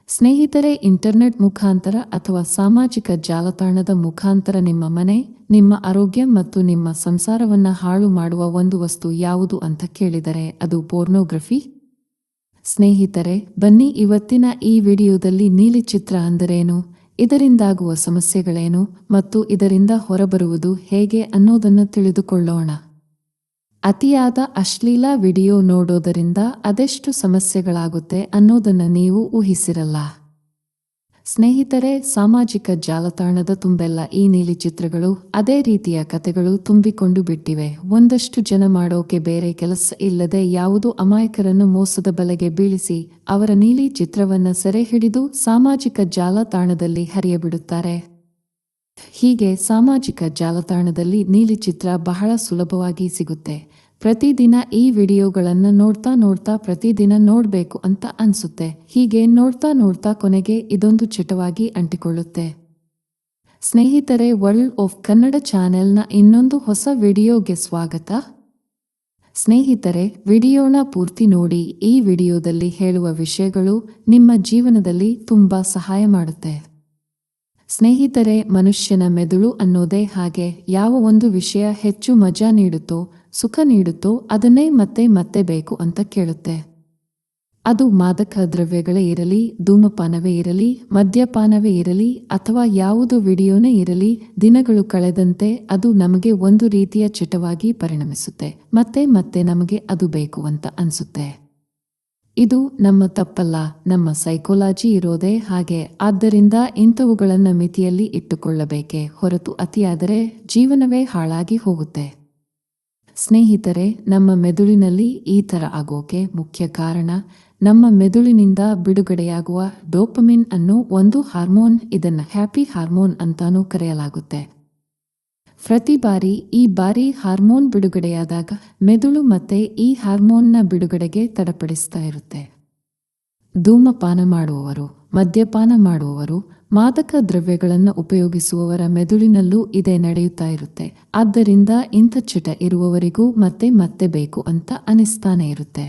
ಸ್ನೇಹಿತರೆ, ಇಂಟರ್ನೆಟ್ ಮುಖಾಂತರ ಅಥವಾ ಸಾಮಾಜಿಕ ಜಾಲತಾಣದ ಮುಖಾಂತರ ನಿಮ್ಮ ಮನೆ, ನಿಮ್ಮ ಆರೋಗ್ಯ ಮತ್ತು ನಿಮ್ಮ ಸಂಸಾರವನ್ನು ಹಾಳು ಮಾಡುವ ಒಂದು ವಸ್ತು ಯಾವುದು ಅಂತ ಕೇಳಿದರೆ ಅದು ಪೋರ್ನೋಗ್ರಫಿ. ಸ್ನೇಹಿತರೆ, ಬನ್ನಿ ಇವತ್ತಿನ ಈ ವಿಡಿಯೋದಲ್ಲಿ ನೀಲಿ ಚಿತ್ರ ಅಂದರೇನು, ಇದರಿಂದಾಗುವ ಸಮಸ್ಯೆಗಳೇನು ಮತ್ತು ಇದರಿಂದ ಹೊರಬರುವುದು ಹೇಗೆ ಅನ್ನೋದನ್ನು ತಿಳಿದುಕೊಳ್ಳೋಣ. ಅತಿಯಾದ ಅಶ್ಲೀಲ ವಿಡಿಯೋ ನೋಡೋದರಿಂದ ಅದೆಷ್ಟು ಸಮಸ್ಯೆಗಳಾಗುತ್ತೆ ಅನ್ನೋದನ್ನು ನೀವು ಊಹಿಸಿರಲ್ಲ. ಸ್ನೇಹಿತರೆ, ಸಾಮಾಜಿಕ ಜಾಲತಾಣದ ತುಂಬೆಲ್ಲ ಈ ನೀಲಿ ಚಿತ್ರಗಳು, ಅದೇ ರೀತಿಯ ಕತೆಗಳು ತುಂಬಿಕೊಂಡು ಬಿಟ್ಟಿವೆ. ಒಂದಷ್ಟು ಜನ ಮಾಡೋಕೆ ಬೇರೆ ಕೆಲಸ ಇಲ್ಲದೆ ಯಾವುದೋ ಅಮಾಯಕರನ್ನು ಮೋಸದ ಬಲೆಗೆ ಬೀಳಿಸಿ ಅವರ ನೀಲಿ ಚಿತ್ರವನ್ನು ಸೆರೆ ಹಿಡಿದು ಸಾಮಾಜಿಕ ಜಾಲತಾಣದಲ್ಲಿ ಹರಿಯಬಿಡುತ್ತಾರೆ. ಹೀಗೆ ಸಾಮಾಜಿಕ ಜಾಲತಾಣದಲ್ಲಿ ನೀಲಿ ಚಿತ್ರ ಬಹಳ ಸುಲಭವಾಗಿ ಸಿಗುತ್ತೆ. ಪ್ರತಿದಿನ ಈ ವಿಡಿಯೋಗಳನ್ನು ನೋಡ್ತಾ ಪ್ರತಿದಿನ ನೋಡಬೇಕು ಅಂತ ಅನ್ಸುತ್ತೆ. ಹೀಗೆ ನೋಡ್ತಾ ಕೊನೆಗೆ ಇದೊಂದು ಚಟವಾಗಿ ಅಂಟಿಕೊಳ್ಳುತ್ತೆ. ಸ್ನೇಹಿತರೆ, ವರ್ಲ್ಡ್ ಆಫ್ ಕನ್ನಡ ಚಾನೆಲ್ನ ಇನ್ನೊಂದು ಹೊಸ ವಿಡಿಯೋಗೆ ಸ್ವಾಗತ. ಸ್ನೇಹಿತರೆ, ವಿಡಿಯೋನ ಪೂರ್ತಿ ನೋಡಿ. ಈ ವಿಡಿಯೋದಲ್ಲಿ ಹೇಳುವ ವಿಷಯಗಳು ನಿಮ್ಮ ಜೀವನದಲ್ಲಿ ತುಂಬಾ ಸಹಾಯ ಮಾಡುತ್ತೆ. ಸ್ನೇಹಿತರೆ, ಮನುಷ್ಯನ ಮೆದುಳು ಅನ್ನೋದೇ ಹಾಗೆ. ಯಾವ ಒಂದು ವಿಷಯ ಹೆಚ್ಚು ಮಜಾ ನೀಡುತ್ತೋ, ಸುಖ ನೀಡುತ್ತೋ ಅದನ್ನೇ ಮತ್ತೆ ಬೇಕು ಅಂತ ಕೇಳುತ್ತೆ. ಅದು ಮಾದಕ ದ್ರವ್ಯಗಳೇ ಇರಲಿ, ಧೂಮಪಾನವೇ ಇರಲಿ, ಮದ್ಯಪಾನವೇ ಇರಲಿ ಅಥವಾ ಯಾವುದು ವಿಡಿಯೋನೇ ಇರಲಿ, ದಿನಗಳು ಕಳೆದಂತೆ ಅದು ನಮಗೆ ಒಂದು ರೀತಿಯ ಚಟವಾಗಿ ಪರಿಣಮಿಸುತ್ತೆ. ಮತ್ತೆ ನಮಗೆ ಅದು ಬೇಕು ಅಂತ ಅನ್ಸುತ್ತೆ. ಇದು ನಮ್ಮ ತಪ್ಪಲ್ಲ, ನಮ್ಮ ಸೈಕಾಲಜಿ ಇರೋದೇ ಹಾಗೆ. ಆದ್ದರಿಂದ ಇಂಥವುಗಳನ್ನು ಮಿತಿಯಲ್ಲಿ ಇಟ್ಟುಕೊಳ್ಳಬೇಕೇ ಹೊರತು ಅತಿಯಾದರೆ ಜೀವನವೇ ಹಾಳಾಗಿ ಹೋಗುತ್ತೆ. ಸ್ನೇಹಿತರೆ, ನಮ್ಮ ಮೆದುಳಿನಲ್ಲಿ ಈ ಥರ ಆಗೋಕೆ ಮುಖ್ಯ ಕಾರಣ ನಮ್ಮ ಮೆದುಳಿನಿಂದ ಬಿಡುಗಡೆಯಾಗುವ ಡೋಪಮಿನ್ ಅನ್ನೋ ಒಂದು ಹಾರ್ಮೋನ್. ಇದನ್ನು ಹ್ಯಾಪಿ ಹಾರ್ಮೋನ್ ಅಂತಾನೂ ಕರೆಯಲಾಗುತ್ತೆ. ಪ್ರತಿ ಬಾರಿ ಈ ಹಾರ್ಮೋನ್ ಬಿಡುಗಡೆಯಾದಾಗ ಮೆದುಳು ಮತ್ತೆ ಈ ಹಾರ್ಮೋನ್ನ ಬಿಡುಗಡೆಗೆ ತಡಪಡಿಸ್ತಾ ಇರುತ್ತೆ. ಧೂಮಪಾನ ಮಾಡುವವರು, ಮದ್ಯಪಾನ ಮಾಡುವವರು, ಮಾದಕ ದ್ರವ್ಯಗಳನ್ನು ಉಪಯೋಗಿಸುವವರ ಮೆದುಳಿನಲ್ಲೂ ಇದೇ ನಡೆಯುತ್ತಾ ಇರುತ್ತೆ. ಆದ್ದರಿಂದ ಇಂಥ ಚಟ ಇರುವವರಿಗೂ ಮತ್ತೆ ಬೇಕು ಅಂತ ಅನಿಸ್ತಾನೆ ಇರುತ್ತೆ.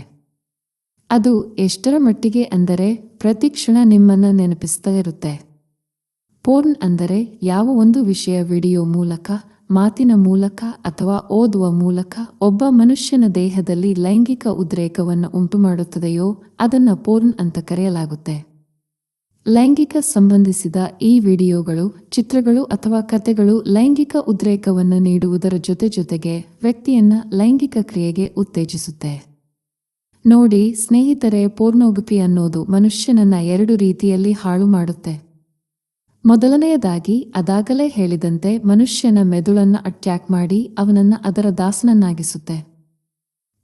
ಅದು ಎಷ್ಟರ ಮಟ್ಟಿಗೆ ಅಂದರೆ ಪ್ರತಿ ಕ್ಷಣ ನಿಮ್ಮನ್ನ ನೆನಪಿಸ್ತಾ ಇರುತ್ತೆ. ಪೋರ್ನ್ ಅಂದರೆ ಯಾವ ಒಂದು ವಿಷಯ ವಿಡಿಯೋ ಮೂಲಕ, ಮಾತಿನ ಮೂಲಕ ಅಥವಾ ಓದುವ ಮೂಲಕ ಒಬ್ಬ ಮನುಷ್ಯನ ದೇಹದಲ್ಲಿ ಲೈಂಗಿಕ ಉದ್ರೇಕವನ್ನು ಉಂಟುಮಾಡುತ್ತದೆಯೋ ಅದನ್ನು ಪೋರ್ನ್ ಅಂತ ಕರೆಯಲಾಗುತ್ತೆ. ಲೈಂಗಿಕ ಸಂಬಂಧಿಸಿದ ಈ ವಿಡಿಯೋಗಳು, ಚಿತ್ರಗಳು ಅಥವಾ ಕಥೆಗಳು ಲೈಂಗಿಕ ಉದ್ರೇಕವನ್ನು ನೀಡುವುದರ ಜೊತೆಗೆ ವ್ಯಕ್ತಿಯನ್ನ ಲೈಂಗಿಕ ಕ್ರಿಯೆಗೆ ಉತ್ತೇಜಿಸುತ್ತೆ. ನೋಡಿ ಸ್ನೇಹಿತರೆ, ಪೋರ್ನೋಗ್ರಫಿ ಅನ್ನೋದು ಮನುಷ್ಯನನ್ನ ಎರಡು ರೀತಿಯಲ್ಲಿ ಹಾಳು ಮಾಡುತ್ತೆ. ಮೊದಲನೆಯದಾಗಿ, ಅದಾಗಲೇ ಹೇಳಿದಂತೆ ಮನುಷ್ಯನ ಮೆದುಳನ್ನ ಅಟ್ಯಾಕ್ ಮಾಡಿ ಅವನನ್ನ ಅದರ ದಾಸನನ್ನಾಗಿಸುತ್ತೆ.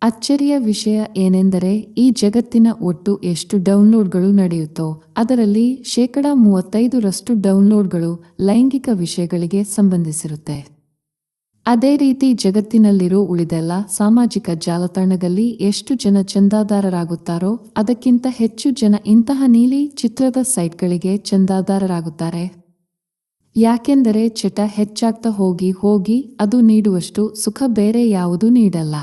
ಅಚ್ಚರಿಯ ವಿಷಯ ಏನೆಂದರೆ ಈ ಜಗತ್ತಿನ ಒಟ್ಟು ಎಷ್ಟು ಡೌನ್ಲೋಡ್ಗಳು ನಡೆಯುತ್ತೋ ಅದರಲ್ಲಿ 35% ಡೌನ್ಲೋಡ್ಗಳು ಲೈಂಗಿಕ ವಿಷಯಗಳಿಗೆ ಸಂಬಂಧಿಸಿರುತ್ತೆ. ಅದೇ ರೀತಿ ಜಗತ್ತಿನಲ್ಲಿರೋ ಉಳಿದೆಲ್ಲ ಸಾಮಾಜಿಕ ಜಾಲತಾಣಗಳಲ್ಲಿ ಎಷ್ಟು ಜನ ಚಂದಾದಾರರಾಗುತ್ತಾರೋ ಅದಕ್ಕಿಂತ ಹೆಚ್ಚು ಜನ ಇಂತಹ ನೀಲಿ ಚಿತ್ರದ ಸೈಟ್ಗಳಿಗೆ ಚಂದಾದಾರರಾಗುತ್ತಾರೆ. ಯಾಕೆಂದರೆ ಚಟ ಹೆಚ್ಚಾಗ್ತಾ ಹೋಗಿ ಅದು ನೀಡುವಷ್ಟು ಸುಖ ಬೇರೆ ಯಾವುದೂ ನೀಡಲ್ಲ.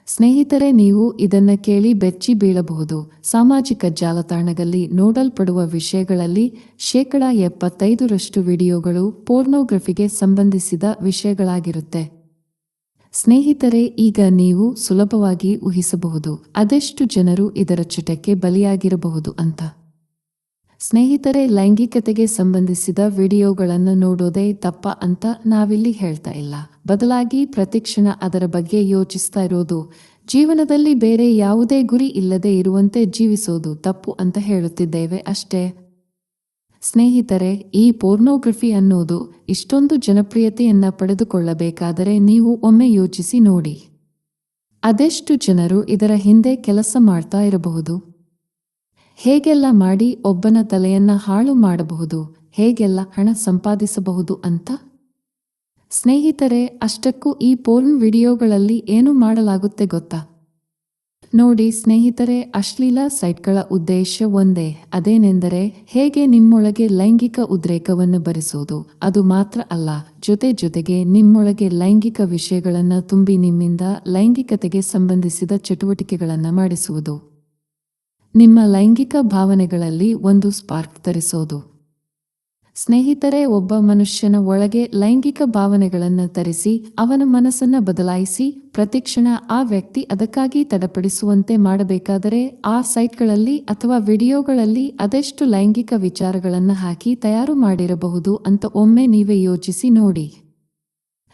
ಸ್ನೇಹಿತರೆ, ನೀವು ಇದನ್ನ ಕೇಳಿ ಬೆಚ್ಚಿ ಬೀಳಬಹುದು. ಸಾಮಾಜಿಕ ಜಾಲತಾಣಗಳಲ್ಲಿ ನೋಡಲ್ಪಡುವ ವಿಷಯಗಳಲ್ಲಿ 75% ವಿಡಿಯೋಗಳು ಪೋರ್ನೋಗ್ರಫಿಗೆ ಸಂಬಂಧಿಸಿದ ವಿಷಯಗಳಾಗಿರುತ್ತೆ. ಸ್ನೇಹಿತರೆ, ಈಗ ನೀವು ಸುಲಭವಾಗಿ ಊಹಿಸಬಹುದು ಅದೆಷ್ಟು ಜನರು ಇದರ ಚಟಕ್ಕೆ ಬಲಿಯಾಗಿರಬಹುದು ಅಂತ. ಸ್ನೇಹಿತರೆ, ಲೈಂಗಿಕತೆಗೆ ಸಂಬಂಧಿಸಿದ ವಿಡಿಯೋಗಳನ್ನು ನೋಡೋದೇ ತಪ್ಪ ಅಂತ ನಾವಿಲ್ಲಿ ಹೇಳ್ತಾ ಇಲ್ಲ. ಬದಲಾಗಿ ಪ್ರತಿಕ್ಷಣ ಅದರ ಬಗ್ಗೆ ಯೋಚಿಸ್ತಾ ಇರೋದು, ಜೀವನದಲ್ಲಿ ಬೇರೆ ಯಾವುದೇ ಗುರಿ ಇಲ್ಲದೆ ಇರುವಂತೆ ಜೀವಿಸೋದು ತಪ್ಪು ಅಂತ ಹೇಳುತ್ತಿದ್ದೇವೆ ಅಷ್ಟೇ. ಸ್ನೇಹಿತರೆ, ಈ ಪೋರ್ನೋಗ್ರಫಿ ಅನ್ನೋದು ಇಷ್ಟೊಂದು ಜನಪ್ರಿಯತೆಯನ್ನ ಪಡೆದುಕೊಳ್ಳಬೇಕಾದರೆ ನೀವು ಒಮ್ಮೆ ಯೋಚಿಸಿ ನೋಡಿ. ಅದೆಷ್ಟು ಜನರು ಇದರ ಹಿಂದೆ ಕೆಲಸ ಮಾಡ್ತಾ ಇರಬಹುದು? ಹೇಗೆಲ್ಲ ಮಾಡಿ ಒಬ್ಬನ ತಲೆಯನ್ನ ಹಾಳು ಮಾಡಬಹುದು, ಹೇಗೆಲ್ಲ ಹಣ ಸಂಪಾದಿಸಬಹುದು ಅಂತ. ಸ್ನೇಹಿತರೆ, ಅಷ್ಟಕ್ಕೂ ಈ ಪೋರ್ನ್ ವಿಡಿಯೋಗಳಲ್ಲಿ ಏನು ಮಾಡಲಾಗುತ್ತೆ ಗೊತ್ತಾ? ನೋಡಿ ಸ್ನೇಹಿತರೆ, ಅಶ್ಲೀಲ ಸೈಟ್ಗಳ ಉದ್ದೇಶ ಒಂದೇ. ಅದೇನೆಂದರೆ ಹೇಗೆ ನಿಮ್ಮೊಳಗೆ ಲೈಂಗಿಕ ಉದ್ರೇಕವನ್ನು ಬರಿಸೋದು. ಅದು ಮಾತ್ರ ಅಲ್ಲ, ಜೊತೆಗೆ ನಿಮ್ಮೊಳಗೆ ಲೈಂಗಿಕ ವಿಷಯಗಳನ್ನು ತುಂಬಿ ನಿಮ್ಮಿಂದ ಲೈಂಗಿಕತೆಗೆ ಸಂಬಂಧಿಸಿದ ಚಟುವಟಿಕೆಗಳನ್ನು ಮಾಡಿಸುವುದು. ನಿಮ್ಮ ಲೈಂಗಿಕ ಭಾವನೆಗಳಲ್ಲಿ ಒಂದು ಸ್ಪಾರ್ಕ್ ತರಿಸೋದು. ಸ್ನೇಹಿತರೆ, ಒಬ್ಬ ಮನುಷ್ಯನ ಒಳಗೆ ಲೈಂಗಿಕ ಭಾವನೆಗಳನ್ನು ತರಿಸಿ ಅವನ ಮನಸ್ಸನ್ನ ಬದಲಾಯಿಸಿ ಪ್ರತಿಕ್ಷಣ ಆ ವ್ಯಕ್ತಿ ಅದಕ್ಕಾಗಿ ತಡಪಡಿಸುವಂತೆ ಮಾಡಬೇಕಾದರೆ ಆ ಸೈಟ್ಗಳಲ್ಲಿ ಅಥವಾ ವಿಡಿಯೋಗಳಲ್ಲಿ ಅದೆಷ್ಟು ಲೈಂಗಿಕ ವಿಚಾರಗಳನ್ನು ಹಾಕಿ ತಯಾರು ಮಾಡಿರಬಹುದು ಅಂತ ಒಮ್ಮೆ ನೀವೇ ಯೋಚಿಸಿ ನೋಡಿ.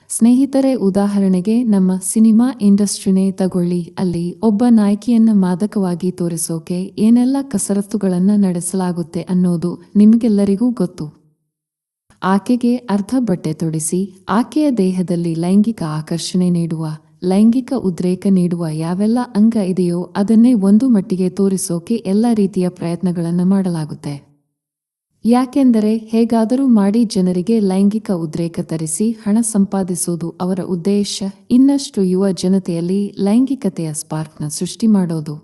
ಸ್ನೇಹಿತರೆ, ಉದಾಹರಣೆಗೆ ನಮ್ಮ ಸಿನಿಮಾ ಇಂಡಸ್ಟ್ರಿನೇ ತಗೊಳ್ಳಿ. ಅಲ್ಲಿ ಒಬ್ಬ ನಾಯಕಿಯನ್ನ ಮಾದಕವಾಗಿ ತೋರಿಸೋಕೆ ಏನೆಲ್ಲ ಕಸರತ್ತುಗಳನ್ನು ನಡೆಸಲಾಗುತ್ತೆ ಅನ್ನೋದು ನಿಮಗೆಲ್ಲರಿಗೂ ಗೊತ್ತು. ಆಕೆಗೆ ಅರ್ಧ ಬಟ್ಟೆ ತೊಡಿಸಿ ಆಕೆಯ ದೇಹದಲ್ಲಿ ಲೈಂಗಿಕ ಆಕರ್ಷಣೆ ನೀಡುವ, ಲೈಂಗಿಕ ಉದ್ರೇಕ ನೀಡುವ ಯಾವೆಲ್ಲ ಅಂಗ ಇದೆಯೋ ಅದನ್ನೇ ಒಂದು ಮಟ್ಟಿಗೆ ತೋರಿಸೋಕೆ ಎಲ್ಲ ರೀತಿಯ ಪ್ರಯತ್ನಗಳನ್ನು ಮಾಡಲಾಗುತ್ತೆ. ಯಾಕೆಂದರೆ ಹೇಗಾದರೂ ಮಾಡಿ ಜನರಿಗೆ ಲೈಂಗಿಕ ಉದ್ರೇಕ ತರಿಸಿ ಹಣ ಸಂಪಾದಿಸೋದು ಅವರ ಉದ್ದೇಶ. ಇನ್ನಷ್ಟು ಯುವ ಜನತೆಯಲ್ಲಿ ಲೈಂಗಿಕತೆಯ ಸ್ಪಾರ್ಕ್ನ ಸೃಷ್ಟಿ ಮಾಡೋದು.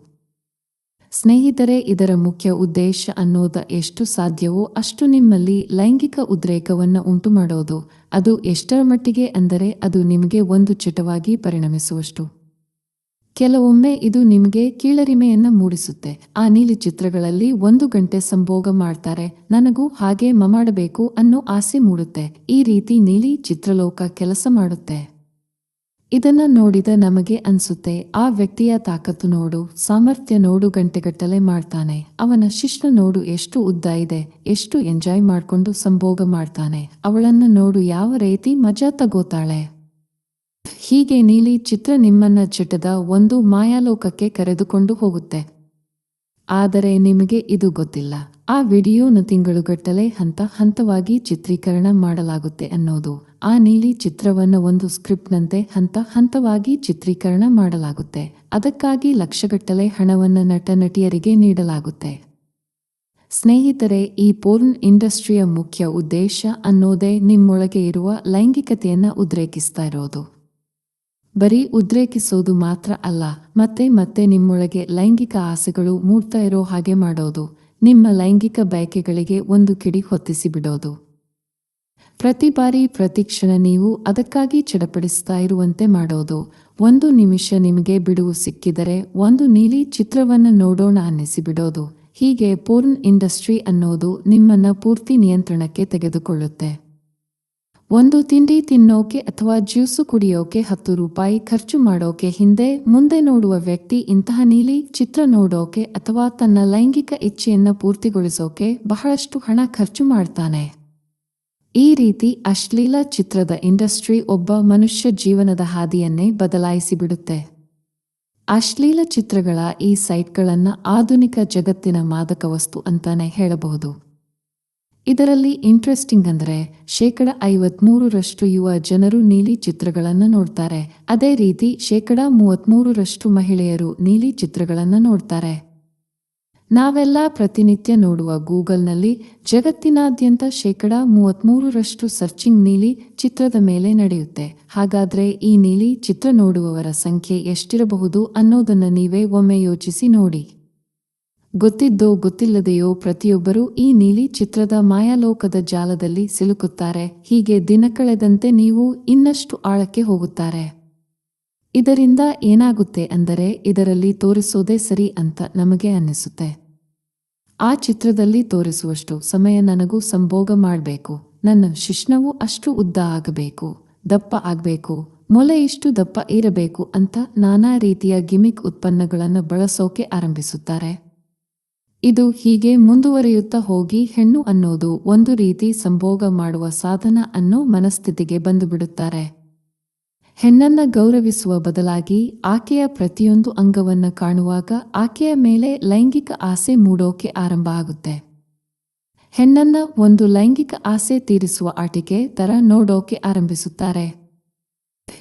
ಸ್ನೇಹಿತರೆ, ಇದರ ಮುಖ್ಯ ಉದ್ದೇಶ ಅನ್ನೋದ ಎಷ್ಟು ಸಾಧ್ಯವೋ ಅಷ್ಟು ನಿಮ್ಮಲ್ಲಿ ಲೈಂಗಿಕ ಉದ್ರೇಕವನ್ನು ಉಂಟು ಮಾಡೋದು. ಅದು ಎಷ್ಟರ ಮಟ್ಟಿಗೆ ಅಂದರೆ ಅದು ನಿಮಗೆ ಒಂದು ಚಟವಾಗಿ ಪರಿಣಮಿಸುವಷ್ಟು. ಕೆಲವೊಮ್ಮೆ ಇದು ನಿಮಗೆ ಕೀಳರಿಮೆಯನ್ನ ಮೂಡಿಸುತ್ತೆ. ಆ ನೀಲಿ ಚಿತ್ರಗಳಲ್ಲಿ 1 ಗಂಟೆ ಸಂಭೋಗ ಮಾಡ್ತಾರೆ, ನನಗೂ ಹಾಗೆ ಮಾಡಬೇಕು ಅನ್ನೋ ಆಸೆ ಮೂಡುತ್ತೆ. ಈ ರೀತಿ ನೀಲಿ ಚಿತ್ರಲೋಕ ಕೆಲಸ ಮಾಡುತ್ತೆ. ಇದನ್ನ ನೋಡಿದ ನಮಗೆ ಅನ್ಸುತ್ತೆ, ಆ ವ್ಯಕ್ತಿಯ ತಾಕತ್ತು ನೋಡು, ಸಾಮರ್ಥ್ಯ ನೋಡು, ಗಂಟೆಗಟ್ಟಲೆ ಮಾಡ್ತಾನೆ, ಅವನ ಶಿಶ್ನ ನೋಡು ಎಷ್ಟು ಉದ್ದ ಇದೆ, ಎಷ್ಟು ಎಂಜಾಯ್ ಮಾಡ್ಕೊಂಡು ಸಂಭೋಗ ಮಾಡ್ತಾನೆ, ಅವಳನ್ನ ನೋಡು ಯಾವ ರೀತಿ ಮಜಾ ತಗೋತಾಳೆ. ಹೀಗೆ ನೀಲಿ ಚಿತ್ರ ನಿಮ್ಮನ್ನ ಚಟದ ಒಂದು ಮಾಯಾಲೋಕಕ್ಕೆ ಕರೆದುಕೊಂಡು ಹೋಗುತ್ತೆ. ಆದರೆ ನಿಮಗೆ ಇದು ಗೊತ್ತಿಲ್ಲ, ಆ ವಿಡಿಯೋನ ತಿಂಗಳುಗಟ್ಟಲೆ ಹಂತವಾಗಿ ಚಿತ್ರೀಕರಣ ಮಾಡಲಾಗುತ್ತೆ ಅನ್ನೋದು. ಆ ನೀಲಿ ಚಿತ್ರವನ್ನು ಒಂದು ಸ್ಕ್ರಿಪ್ಟ್ನಂತೆ ಹಂತವಾಗಿ ಚಿತ್ರೀಕರಣ ಮಾಡಲಾಗುತ್ತೆ. ಅದಕ್ಕಾಗಿ ಲಕ್ಷಗಟ್ಟಲೆ ಹಣವನ್ನು ನಟ ನಟಿಯರಿಗೆ ನೀಡಲಾಗುತ್ತೆ. ಸ್ನೇಹಿತರೆ, ಈ ಪೋರ್ನ್ ಇಂಡಸ್ಟ್ರಿಯ ಮುಖ್ಯ ಉದ್ದೇಶ ಅನ್ನೋದೇ ನಿಮ್ಮೊಳಗೆ ಇರುವ ಲೈಂಗಿಕತೆಯನ್ನ ಉದ್ರೇಕಿಸ್ತಾ ಇರೋದು. ಬರೀ ಉದ್ರೇಕಿಸೋದು ಮಾತ್ರ ಅಲ್ಲ, ಮತ್ತೆ ನಿಮ್ಮೊಳಗೆ ಲೈಂಗಿಕ ಆಸೆಗಳು ಮೂಡ್ತಾ ಇರೋ ಹಾಗೆ ಮಾಡೋದು. ನಿಮ್ಮ ಲೈಂಗಿಕ ಬಯಕೆಗಳಿಗೆ ಒಂದು ಕಿಡಿ ಹೊತ್ತಿಸಿ ಬಿಡೋದು. ಪ್ರತಿ ಬಾರಿ ಪ್ರತಿಕ್ಷಣ ನೀವು ಅದಕ್ಕಾಗಿ ಚಡಪಡಿಸ್ತಾ ಇರುವಂತೆ ಮಾಡೋದು. 1 ನಿಮಿಷ ನಿಮಗೆ ಬಿಡುವು ಸಿಕ್ಕಿದರೆ ಒಂದು ನೀಲಿ ಚಿತ್ರವನ್ನು ನೋಡೋಣ ಅನ್ನಿಸಿಬಿಡೋದು. ಹೀಗೆ ಪೋರ್ನ್ ಇಂಡಸ್ಟ್ರಿ ಅನ್ನೋದು ನಿಮ್ಮನ್ನ ಪೂರ್ತಿ ನಿಯಂತ್ರಣಕ್ಕೆ ತೆಗೆದುಕೊಳ್ಳುತ್ತೆ. ಒಂದು ತಿಂಡಿ ತಿನ್ನೋಕೆ ಅಥವಾ ಜ್ಯೂಸು ಕುಡಿಯೋಕೆ 10 ರೂಪಾಯಿ ಖರ್ಚು ಮಾಡೋಕೆ ಹಿಂದೆ ಮುಂದೆ ನೋಡುವ ವ್ಯಕ್ತಿ ಇಂತಹ ನೀಲಿ ಚಿತ್ರ ನೋಡೋಕೆ ಅಥವಾ ತನ್ನ ಲೈಂಗಿಕ ಇಚ್ಛೆಯನ್ನ ಪೂರ್ತಿಗೊಳಿಸೋಕೆ ಬಹಳಷ್ಟು ಹಣ ಖರ್ಚು ಮಾಡ್ತಾನೆ. ಈ ರೀತಿ ಅಶ್ಲೀಲ ಚಿತ್ರದ ಇಂಡಸ್ಟ್ರಿ ಒಬ್ಬ ಮನುಷ್ಯ ಜೀವನದ ಹಾದಿಯನ್ನೇ ಬದಲಾಯಿಸಿಬಿಡುತ್ತೆ. ಅಶ್ಲೀಲ ಚಿತ್ರಗಳ ಈ ಸೈಟ್ಗಳನ್ನು ಆಧುನಿಕ ಜಗತ್ತಿನ ಮಾದಕ ವಸ್ತು ಅಂತಾನೆ ಹೇಳಬಹುದು. ಇದರಲ್ಲಿ ಇಂಟ್ರೆಸ್ಟಿಂಗ್ ಅಂದರೆ 53% ಯುವ ಜನರು ನೀಲಿ ಚಿತ್ರಗಳನ್ನು ನೋಡ್ತಾರೆ. ಅದೇ ರೀತಿ 33% ಮಹಿಳೆಯರು ನೀಲಿ ಚಿತ್ರಗಳನ್ನು ನೋಡ್ತಾರೆ. ನಾವೆಲ್ಲ ಪ್ರತಿನಿತ್ಯ ನೋಡುವ ಗೂಗಲ್ನಲ್ಲಿ ಜಗತ್ತಿನಾದ್ಯಂತ 33% ಸರ್ಚಿಂಗ್ ನೀಲಿ ಚಿತ್ರದ ಮೇಲೆ ನಡೆಯುತ್ತೆ. ಹಾಗಾದ್ರೆ ಈ ನೀಲಿ ಚಿತ್ರ ನೋಡುವವರ ಸಂಖ್ಯೆ ಎಷ್ಟಿರಬಹುದು ಅನ್ನೋದನ್ನ ನೀವೇ ಒಮ್ಮೆ ಯೋಚಿಸಿ ನೋಡಿ. ಗೊತ್ತಿದ್ದೋ ಗೊತ್ತಿಲ್ಲದೆಯೋ ಪ್ರತಿಯೊಬ್ಬರೂ ಈ ನೀಲಿ ಚಿತ್ರದ ಮಾಯಾಲೋಕದ ಜಾಲದಲ್ಲಿ ಸಿಲುಕುತ್ತಾರೆ. ಹೀಗೆ ದಿನ ಕಳೆದಂತೆ ನೀವು ಇನ್ನಷ್ಟು ಆಳಕ್ಕೆ ಹೋಗುತ್ತಾರೆ. ಇದರಿಂದ ಏನಾಗುತ್ತೆ ಅಂದರೆ ಇದರಲ್ಲಿ ತೋರಿಸೋದೇ ಸರಿ ಅಂತ ನಮಗೆ ಅನ್ನಿಸುತ್ತೆ. ಆ ಚಿತ್ರದಲ್ಲಿ ತೋರಿಸುವಷ್ಟು ಸಮಯ ನನಗೂ ಸಂಭೋಗ ಮಾಡಬೇಕು, ನನ್ನ ಶಿಶ್ನವು ಅಷ್ಟು ಉದ್ದ ಆಗಬೇಕು, ದಪ್ಪ ಆಗಬೇಕು, ಮೊಲೆ ಇಷ್ಟು ದಪ್ಪ ಇರಬೇಕು ಅಂತ ನಾನಾ ರೀತಿಯ ಗಿಮಿಕ್ ಉತ್ಪನ್ನಗಳನ್ನು ಬಳಸೋಕೆ ಆರಂಭಿಸುತ್ತಾರೆ. ಇದು ಹೀಗೆ ಮುಂದುವರಿಯುತ್ತಾ ಹೋಗಿ ಹೆಣ್ಣು ಅನ್ನೋದು ಒಂದು ರೀತಿ ಸಂಭೋಗ ಮಾಡುವ ಸಾಧನ ಅನ್ನೋ ಮನಸ್ಥಿತಿಗೆ ಬಂದುಬಿಡುತ್ತಾರೆ. ಹೆಣ್ಣನ್ನ ಗೌರವಿಸುವ ಬದಲಾಗಿ ಆಕೆಯ ಪ್ರತಿಯೊಂದು ಅಂಗವನ್ನು ಕಾಣುವಾಗ ಆಕೆಯ ಮೇಲೆ ಲೈಂಗಿಕ ಆಸೆ ಮೂಡೋಕೆ ಆರಂಭ ಆಗುತ್ತೆ. ಹೆಣ್ಣನ್ನ ಒಂದು ಲೈಂಗಿಕ ಆಸೆ ತೀರಿಸುವ ಆಟಿಕೆ ತರ ನೋಡೋಕೆ ಆರಂಭಿಸುತ್ತಾರೆ.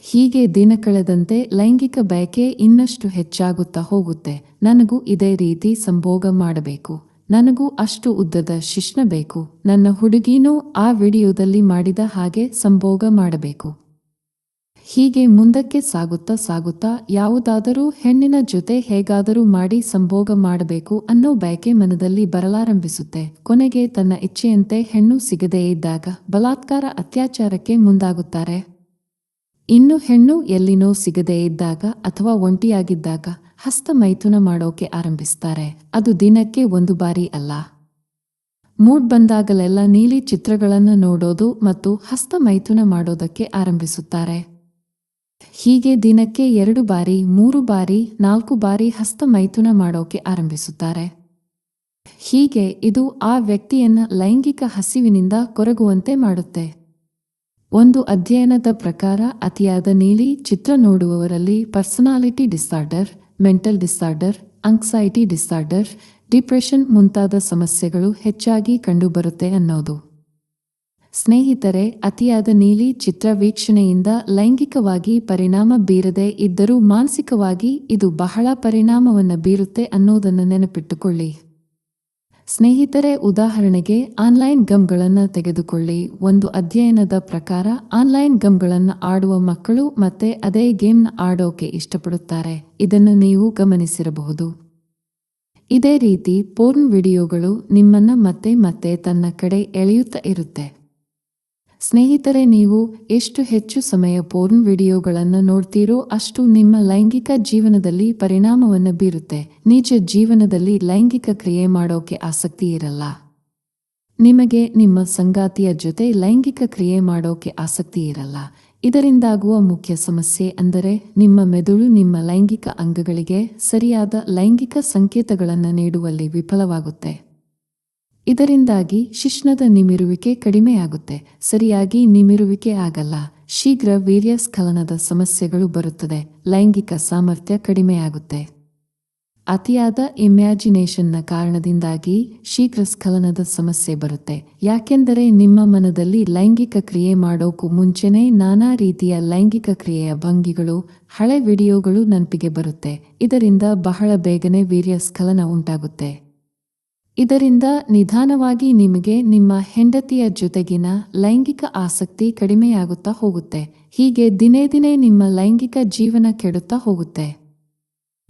ಹೀಗೆ ದಿನ ಕಳೆದಂತೆ ಲೈಂಗಿಕ ಬಯಕೆ ಇನ್ನಷ್ಟು ಹೆಚ್ಚಾಗುತ್ತಾ ಹೋಗುತ್ತೆ. ನನಗೂ ಇದೇ ರೀತಿ ಸಂಭೋಗ ಮಾಡಬೇಕು, ನನಗೂ ಅಷ್ಟು ಉದ್ದದ ಶಿಶ್ನ ಬೇಕು, ನನ್ನ ಹುಡುಗಿನೂ ಆ ವಿಡಿಯೋದಲ್ಲಿ ಮಾಡಿದ ಹಾಗೆ ಸಂಭೋಗ ಮಾಡಬೇಕು. ಹೀಗೆ ಮುಂದಕ್ಕೆ ಸಾಗುತ್ತಾ ಯಾವುದಾದರೂ ಹೆಣ್ಣಿನ ಜೊತೆ ಹೇಗಾದರೂ ಮಾಡಿ ಸಂಭೋಗ ಮಾಡಬೇಕು ಅನ್ನೋ ಬಯಕೆ ಮನದಲ್ಲಿ ಬರಲಾರಂಭಿಸುತ್ತೆ. ಕೊನೆಗೆ ತನ್ನ ಇಚ್ಛೆಯಂತೆ ಹೆಣ್ಣು ಸಿಗದೇ ಇದ್ದಾಗ ಬಲಾತ್ಕಾರ, ಅತ್ಯಾಚಾರಕ್ಕೆ ಮುಂದಾಗುತ್ತಾರೆ. ಇನ್ನು ಹೆಣ್ಣು ಎಲ್ಲಿನೋ ಸಿಗದೇ ಇದ್ದಾಗ ಅಥವಾ ಒಂಟಿಯಾಗಿದ್ದಾಗ ಹಸ್ತಮೈಥುನ ಮಾಡೋಕೆ ಆರಂಭಿಸ್ತಾರೆ. ಅದು ದಿನಕ್ಕೆ 1 ಬಾರಿ ಅಲ್ಲ. ಮೂಡ್ ಬಂದಾಗಲೆಲ್ಲ ನೀಲಿ ಚಿತ್ರಗಳನ್ನು ನೋಡೋದು ಮತ್ತು ಹಸ್ತಮೈಥುನ ಮಾಡೋದಕ್ಕೆ ಆರಂಭಿಸುತ್ತಾರೆ. ಹೀಗೆ ದಿನಕ್ಕೆ 2 ಬಾರಿ, 3 ಬಾರಿ, 4 ಬಾರಿ ಹಸ್ತಮೈಥುನ ಮಾಡೋಕೆ ಆರಂಭಿಸುತ್ತಾರೆ. ಹೀಗೆ ಇದು ಆ ವ್ಯಕ್ತಿಯನ್ನ ಲೈಂಗಿಕ ಹಸಿವಿನಿಂದ ಕೊರಗುವಂತೆ ಮಾಡುತ್ತೆ. ಒಂದು ಅಧ್ಯಯನದ ಪ್ರಕಾರ ಅತಿಯಾದ ನೀಲಿ ಚಿತ್ರ ನೋಡುವವರಲ್ಲಿ personality disorder, mental disorder, anxiety disorder, depression ಮುಂತಾದ ಸಮಸ್ಯೆಗಳು ಹೆಚ್ಚಾಗಿ ಕಂಡುಬರುತ್ತೆ ಅನ್ನೋದು. ಸ್ನೇಹಿತರೆ, ಅತಿಯಾದ ನೀಲಿ ಚಿತ್ರ ವೀಕ್ಷಣೆಯಿಂದ ಲೈಂಗಿಕವಾಗಿ ಪರಿಣಾಮ ಬೀರದೆ ಇದ್ದರೂ ಮಾನಸಿಕವಾಗಿ ಇದು ಬಹಳ ಪರಿಣಾಮವನ್ನು ಬೀರುತ್ತೆ ಅನ್ನೋದನ್ನು ನೆನಪಿಟ್ಟುಕೊಳ್ಳಿ. ಸ್ನೇಹಿತರೆ, ಉದಾಹರಣೆಗೆ ಆನ್ಲೈನ್ ಗೇಮ್ಗಳನ್ನು ತೆಗೆದುಕೊಳ್ಳಿ. ಒಂದು ಅಧ್ಯಯನದ ಪ್ರಕಾರ ಆನ್ಲೈನ್ ಗೇಮ್ಗಳನ್ನು ಆಡುವ ಮಕ್ಕಳು ಮತ್ತೆ ಅದೇ ಗೇಮ್ನ ಆಡೋಕೆ ಇಷ್ಟಪಡುತ್ತಾರೆ. ಇದನ್ನು ನೀವು ಗಮನಿಸಿರಬಹುದು. ಇದೇ ರೀತಿ ಪೋರ್ನ್ ವಿಡಿಯೋಗಳು ನಿಮ್ಮನ್ನ ಮತ್ತೆ ಮತ್ತೆ ತನ್ನ ಕಡೆ ಎಳೆಯುತ್ತಾ ಇರುತ್ತೆ. ಸ್ನೇಹಿತರೆ, ನೀವು ಎಷ್ಟು ಹೆಚ್ಚು ಸಮಯ ಪೋರ್ನ್ ವಿಡಿಯೋಗಳನ್ನು ನೋಡ್ತೀರೋ ಅಷ್ಟು ನಿಮ್ಮ ಲೈಂಗಿಕ ಜೀವನದಲ್ಲಿ ಪರಿಣಾಮವನ್ನು ಬೀರುತ್ತೆ. ನಿಜ ಜೀವನದಲ್ಲಿ ಲೈಂಗಿಕ ಕ್ರಿಯೆ ಮಾಡೋಕೆ ಆಸಕ್ತಿ ಇರಲ್ಲ. ನಿಮಗೆ ನಿಮ್ಮ ಸಂಗಾತಿಯ ಜೊತೆ ಲೈಂಗಿಕ ಕ್ರಿಯೆ ಮಾಡೋಕೆ ಆಸಕ್ತಿ ಇರಲ್ಲ. ಇದರಿಂದಾಗುವ ಮುಖ್ಯ ಸಮಸ್ಯೆ ಅಂದರೆ ನಿಮ್ಮ ಮೆದುಳು ನಿಮ್ಮ ಲೈಂಗಿಕ ಅಂಗಗಳಿಗೆ ಸರಿಯಾದ ಲೈಂಗಿಕ ಸಂಕೇತಗಳನ್ನು ನೀಡುವಲ್ಲಿ ವಿಫಲವಾಗುತ್ತೆ. ಇದರಿಂದಾಗಿ ಶಿಶ್ನದ ನಿಮಿರುವಿಕೆ ಕಡಿಮೆಯಾಗುತ್ತೆ. ಸರಿಯಾಗಿ ನಿಮಿರುವಿಕೆ ಆಗಲ್ಲ. ಶೀಘ್ರ ವೀರ್ಯ ಸ್ಖಲನದ ಸಮಸ್ಯೆಗಳು ಬರುತ್ತದೆ. ಲೈಂಗಿಕ ಸಾಮರ್ಥ್ಯ ಕಡಿಮೆಯಾಗುತ್ತೆ. ಅತಿಯಾದ ಇಮ್ಯಾಜಿನೇಷನ್ನ ಕಾರಣದಿಂದಾಗಿ ಶೀಘ್ರ ಸ್ಖಲನದ ಸಮಸ್ಯೆ ಬರುತ್ತೆ. ಯಾಕೆಂದರೆ ನಿಮ್ಮ ಮನದಲ್ಲಿ ಲೈಂಗಿಕ ಕ್ರಿಯೆ ಮಾಡೋಕ್ಕೂ ಮುಂಚೆನೇ ನಾನಾ ರೀತಿಯ ಲೈಂಗಿಕ ಕ್ರಿಯೆಯ ಭಂಗಿಗಳು, ಹಳೆ ವಿಡಿಯೋಗಳು ನೆನಪಿಗೆ ಬರುತ್ತೆ. ಇದರಿಂದ ಬಹಳ ಬೇಗನೆ ವೀರ್ಯ ಸ್ಖಲನ ಉಂಟಾಗುತ್ತೆ. ಇದರಿಂದ ನಿಧಾನವಾಗಿ ನಿಮಗೆ ನಿಮ್ಮ ಹೆಂಡತಿಯ ಜೊತೆಗಿನ ಲೈಂಗಿಕ ಆಸಕ್ತಿ ಕಡಿಮೆಯಾಗುತ್ತಾ ಹೋಗುತ್ತೆ. ಹೀಗೆ ದಿನೇ ದಿನೇ ನಿಮ್ಮ ಲೈಂಗಿಕ ಜೀವನ ಕೆಡುತ್ತಾ ಹೋಗುತ್ತೆ.